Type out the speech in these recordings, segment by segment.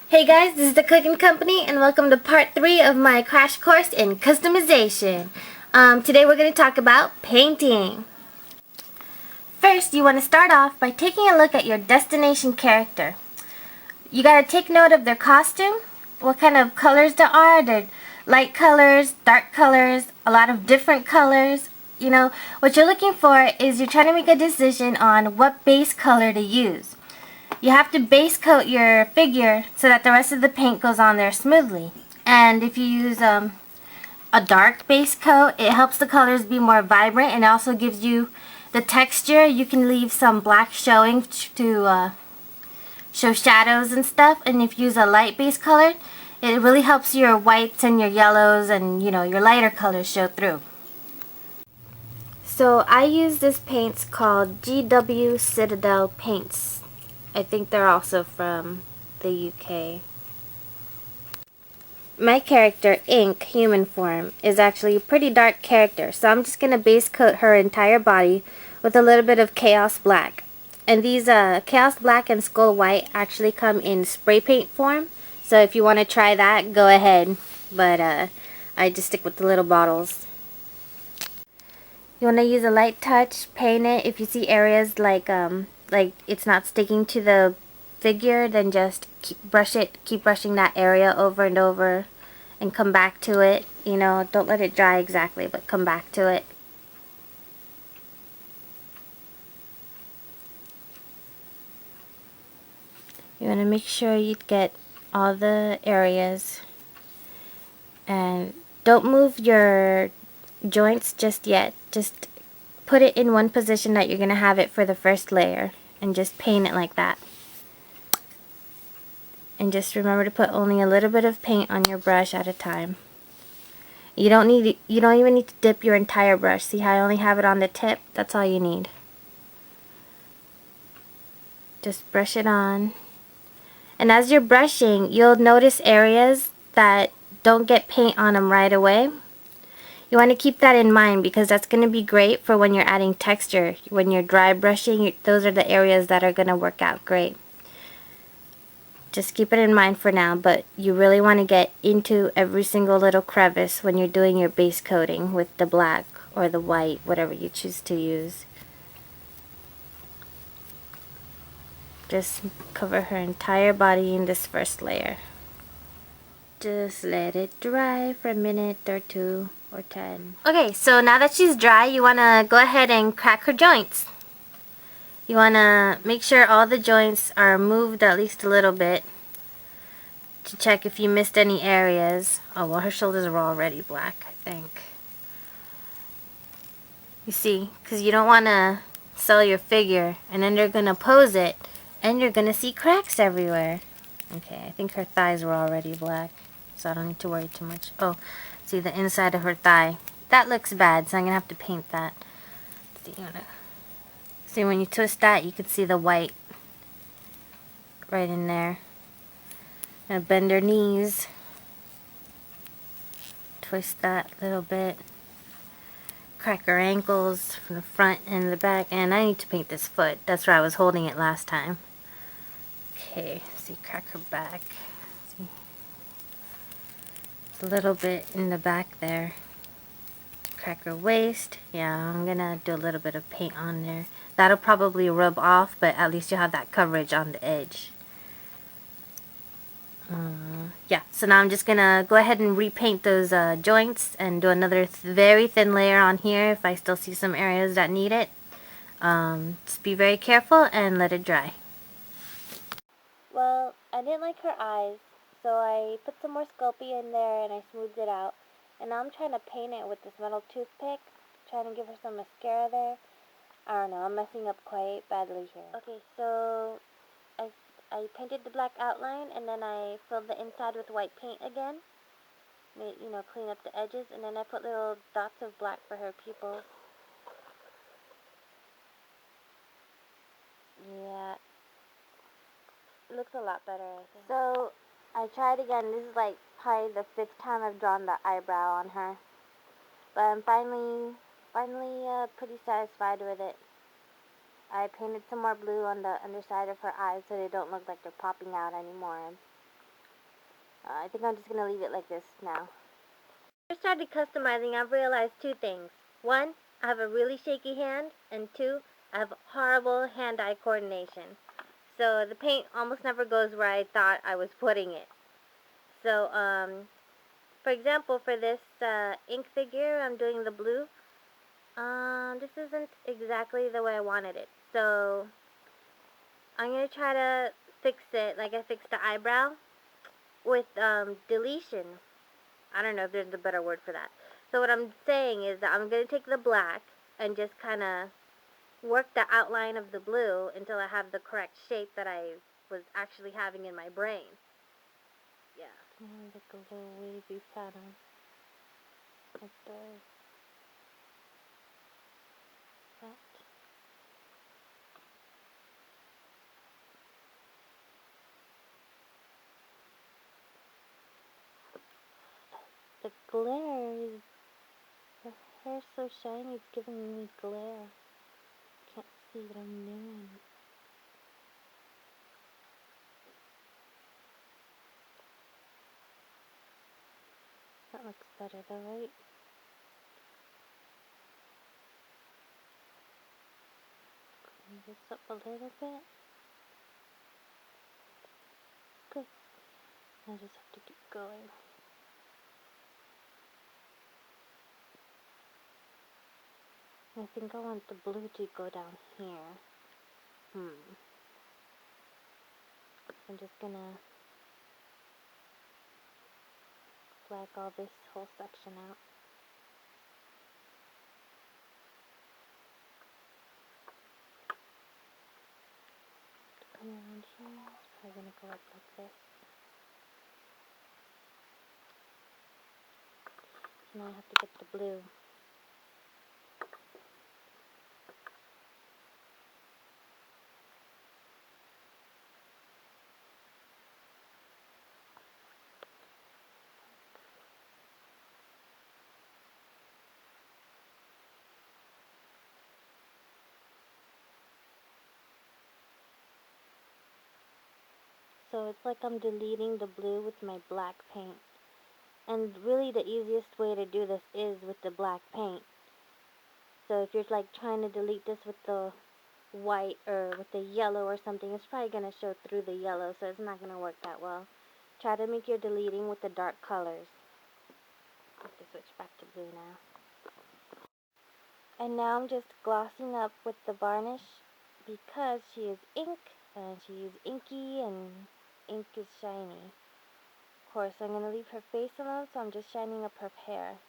Hey guys, this is the Cooking Company and welcome to part 3 of my crash course in customization. Today we're going to talk about painting. First, you want to start off by taking a look at your destination character. You got to take note of their costume, what kind of colors there are. They're light colors, dark colors, a lot of different colors. You know, what you're looking for is you're trying to make a decision on what base color to use. You have to base coat your figure so that the rest of the paint goes on there smoothly. And if you use a dark base coat, it helps the colors be more vibrant and also gives you the texture. You can leave some black showing to show shadows and stuff. And if you use a light base color, it really helps your whites and your yellows and your lighter colors show through. So I use this paints called GW Citadel paints. I think they're also from the UK. My character, Ink, human form, is actually a pretty dark character, so I'm just going to base coat her entire body with a little bit of Chaos Black. And these Chaos Black and Skull White actually come in spray paint form, so if you want to try that, go ahead. But I just stick with the little bottles. You want to use a light touch, paint it. If you see areas like it's not sticking to the figure, then just keep brushing that area over and over and come back to it. Don't let it dry exactly, but come back to it. You want to make sure you get all the areas, and don't move your joints just yet. Just put it in one position that you're going to have it for the first layer and just paint it like that. And just remember to put only a little bit of paint on your brush at a time. You don't even need to dip your entire brush. See how I only have it on the tip? That's all you need. Just brush it on. And as you're brushing, you'll notice areas that don't get paint on them right away. You want to keep that in mind because that's going to be great for when you're adding texture. When you're dry brushing, those are the areas that are going to work out great. Just keep it in mind for now, but you really want to get into every single little crevice when you're doing your base coating with the black or the white, whatever you choose to use. Just cover her entire body in this first layer. Just let it dry for a minute or 2 or 10. Okay, so now that she's dry, you want to go ahead and crack her joints. You want to make sure all the joints are moved at least a little bit to check if you missed any areas. Oh, well, her shoulders are already black, I think. You see, because you don't want to sell your figure and then they're going to pose it and you're going to see cracks everywhere. Okay, I think her thighs were already black, so I don't need to worry too much. Oh, see the inside of her thigh. That looks bad, so I'm going to have to paint that. See, when you twist that, you can see the white right in there. Gonna bend her knees. Twist that a little bit. Crack her ankles from the front and the back. And I need to paint this foot. That's where I was holding it last time. Okay, see, crack her back. See, a little bit in the back there. Crack her waist. Yeah, I'm gonna do a little bit of paint on there. That'll probably rub off, but at least you'll have that coverage on the edge. Yeah, so now I'm just gonna go ahead and repaint those joints and do another very thin layer on here if I still see some areas that need it. Just be very careful and let it dry. Well, I didn't like her eyes, so I put some more Sculpey in there and I smoothed it out. And now I'm trying to paint it with this metal toothpick, trying to give her some mascara there. I don't know, I'm messing up quite badly here. Okay, so I painted the black outline and then I filled the inside with white paint again. Clean up the edges, and then I put little dots of black for her pupils. Yeah, it looks a lot better, I think. So I tried again. This is like probably the 5th time I've drawn the eyebrow on her, but I'm finally pretty satisfied with it. I painted some more blue on the underside of her eyes so they don't look like they're popping out anymore. I think I'm just going to leave it like this now. I started customizing, I've realized two things. One, I have a really shaky hand, and two, I have horrible hand-eye coordination. So the paint almost never goes where I thought I was putting it. So, for example, for this ink figure, I'm doing the blue. This isn't exactly the way I wanted it. So, I'm going to try to fix it like I fixed the eyebrow with deletion. I don't know if there's a better word for that. So what I'm saying is that I'm going to take the black and just kind of work the outline of the blue until I have the correct shape that I was actually having in my brain. Yeah. Like a little wavy pattern. Like that. The glare is, her hair's so shiny, it's giving me glare. Can't see what I'm doing. That looks better though, right? Clean this up a little bit. Good. I just have to keep going. I think I want the blue to go down here. I'm just gonna black all this whole section out. Come around here, it's probably gonna go up like this. So now I have to get the blue. So it's like I'm deleting the blue with my black paint. And really the easiest way to do this is with the black paint. So if you're like trying to delete this with the white or with the yellow or something, it's probably going to show through the yellow, so it's not going to work that well. Try to make your deleting with the dark colors. I have to switch back to blue now. And now I'm just glossing up with the varnish because she is ink, and she is inky, and ink is shiny. Of course, I'm going to leave her face alone, so I'm just shining up her hair.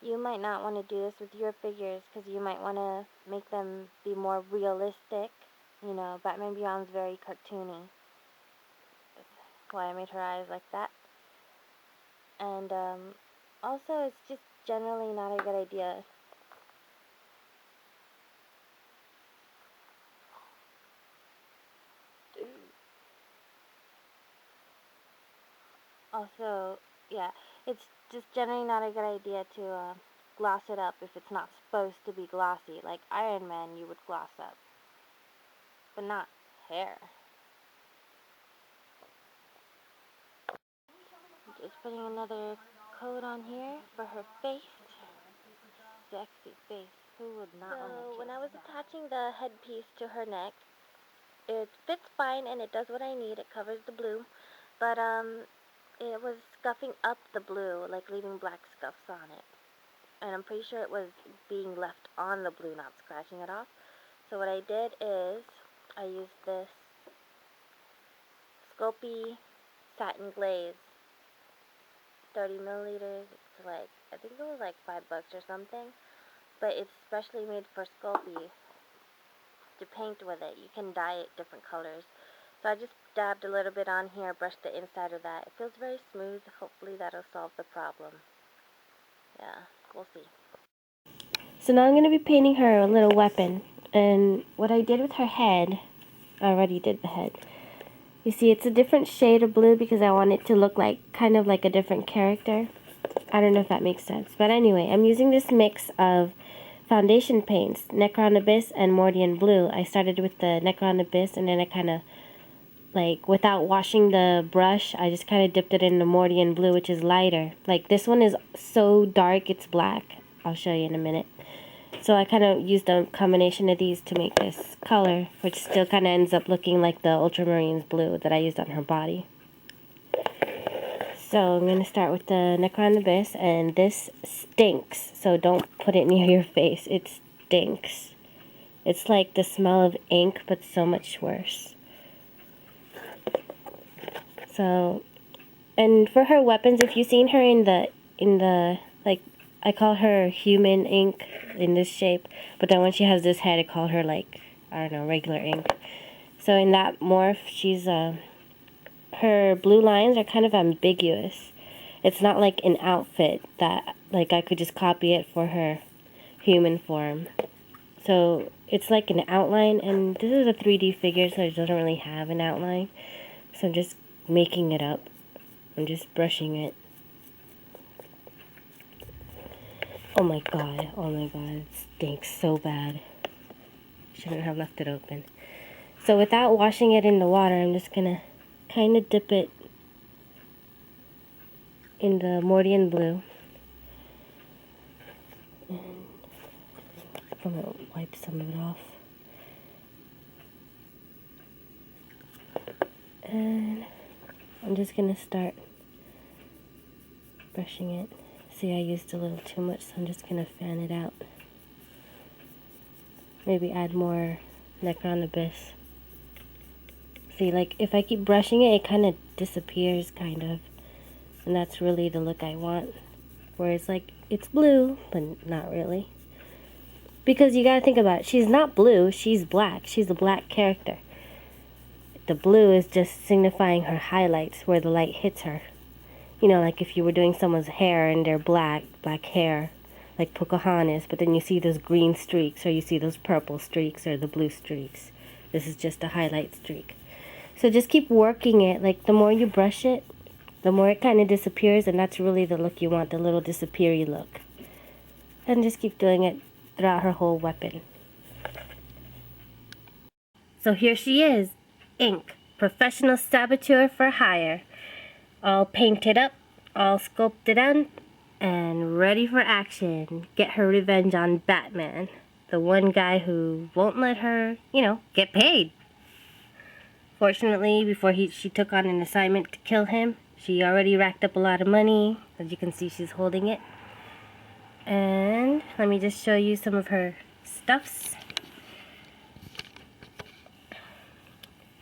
You might not want to do this with your figures because you might want to make them be more realistic. You know, Batman Beyond's very cartoony. That's why I made her eyes like that. And also, it's just generally not a good idea. Also, yeah, it's just generally not a good idea to gloss it up if it's not supposed to be glossy. Like Iron Man, you would gloss up, but not hair. Just putting another coat on here for her face. Sexy face. Who would not want to? So when I was attaching the headpiece to her neck, it fits fine and it does what I need. It covers the blue, but it was scuffing up the blue, like leaving black scuffs on it. And I'm pretty sure it was being left on the blue, not scratching it off. So what I did is I used this Sculpey satin glaze, 30 milliliters. It's like, I think it was like $5 or something. But it's specially made for Sculpey to paint with it. You can dye it different colors. So I just dabbed a little bit on here, brushed the inside of that. It feels very smooth. Hopefully that'll solve the problem. Yeah, we'll see. So now I'm going to be painting her a little weapon. And what I did with her head, I already did the head. You see, it's a different shade of blue because I want it to look like, kind of like a different character. I don't know if that makes sense. But anyway, I'm using this mix of foundation paints, Necron Abyss and Mordian Blue. I started with the Necron Abyss and then I kind of like without washing the brush, I just kind of dipped it in the Mordian blue, which is lighter. Like this one is so dark it's black. I'll show you in a minute. So I kind of used a combination of these to make this color, which still kind of ends up looking like the ultramarine blue that I used on her body. So I'm going to start with the Necron Abyss, and this stinks, so don't put it near your face. It stinks. It's like the smell of ink, but so much worse. So, and for her weapons, if you've seen her in the like, I call her human ink in this shape, but then when she has this head, I call her like, I don't know, regular ink. So in that morph, she's, her blue lines are kind of ambiguous. It's not like an outfit that, like, I could just copy it for her human form. So it's like an outline, and this is a 3D figure, so it doesn't really have an outline. So I'm just making it up. I'm just brushing it. Oh my god, it stinks so bad. Shouldn't have left it open. So without washing it in the water, I'm just gonna kind of dip it in the Mordian blue. And I'm gonna wipe some of it off. And I'm just gonna start brushing it. See, I used a little too much, so I'm just gonna fan it out. Maybe add more Necron Abyss. See, like, if I keep brushing it, it kind of disappears, kind of. And that's really the look I want. Where it's like, it's blue, but not really. Because you gotta think about it. She's not blue, she's black. She's a black character. The blue is just signifying her highlights, where the light hits her. You know, like if you were doing someone's hair and they're black hair, like Pocahontas, but then you see those green streaks, or you see those purple streaks, or the blue streaks. This is just a highlight streak. So just keep working it. Like, the more you brush it, the more it kind of disappears, and that's really the look you want, the little disappeary look. And just keep doing it throughout her whole weapon. So here she is, Ink, professional saboteur for hire. All painted up, all sculpted out, and ready for action. Get her revenge on Batman, the one guy who won't let her, you know, get paid. Fortunately, before she took on an assignment to kill him, she already racked up a lot of money. As you can see, she's holding it. And let me just show you some of her stuffs.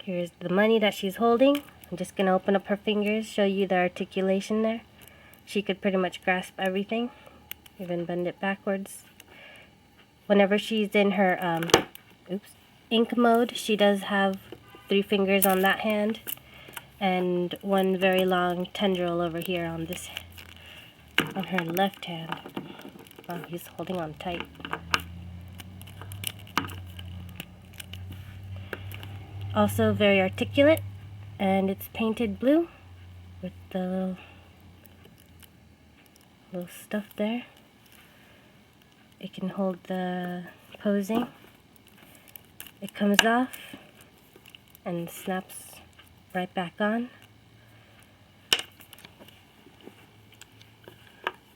Here's the money that she's holding. I'm just going to open up her fingers, show you the articulation there. She could pretty much grasp everything, even bend it backwards. Whenever she's in her ink mode, she does have 3 fingers on that hand, and one very long tendril over here on this, on her left hand. Oh, he's holding on tight. Also very articulate, and it's painted blue with the little stuff there. It can hold the posing. It comes off and snaps right back on.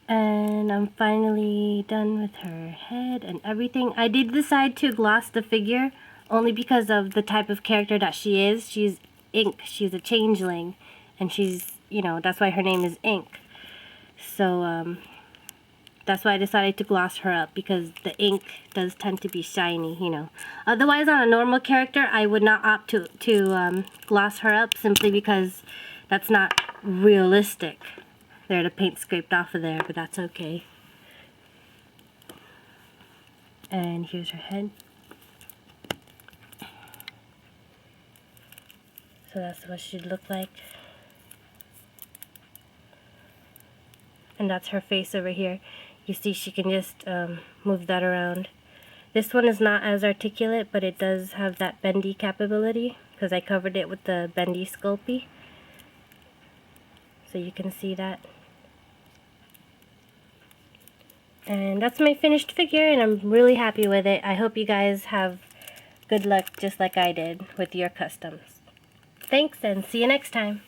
And I'm finally done with her head and everything. I did decide to gloss the figure only because of the type of character that she is. She's Ink. She's a changeling. And she's, you know, that's why her name is Ink. So, that's why I decided to gloss her up, because the ink does tend to be shiny, you know. Otherwise, on a normal character, I would not opt to gloss her up, simply because that's not realistic. There, the paint scraped off of there, but that's okay. And here's her head. So that's what she'd look like. And that's her face over here. You see, she can just move that around. This one is not as articulate, but it does have that bendy capability, because I covered it with the bendy Sculpey. So you can see that. And that's my finished figure, and I'm really happy with it. I hope you guys have good luck just like I did with your customs. Thanks, and see you next time.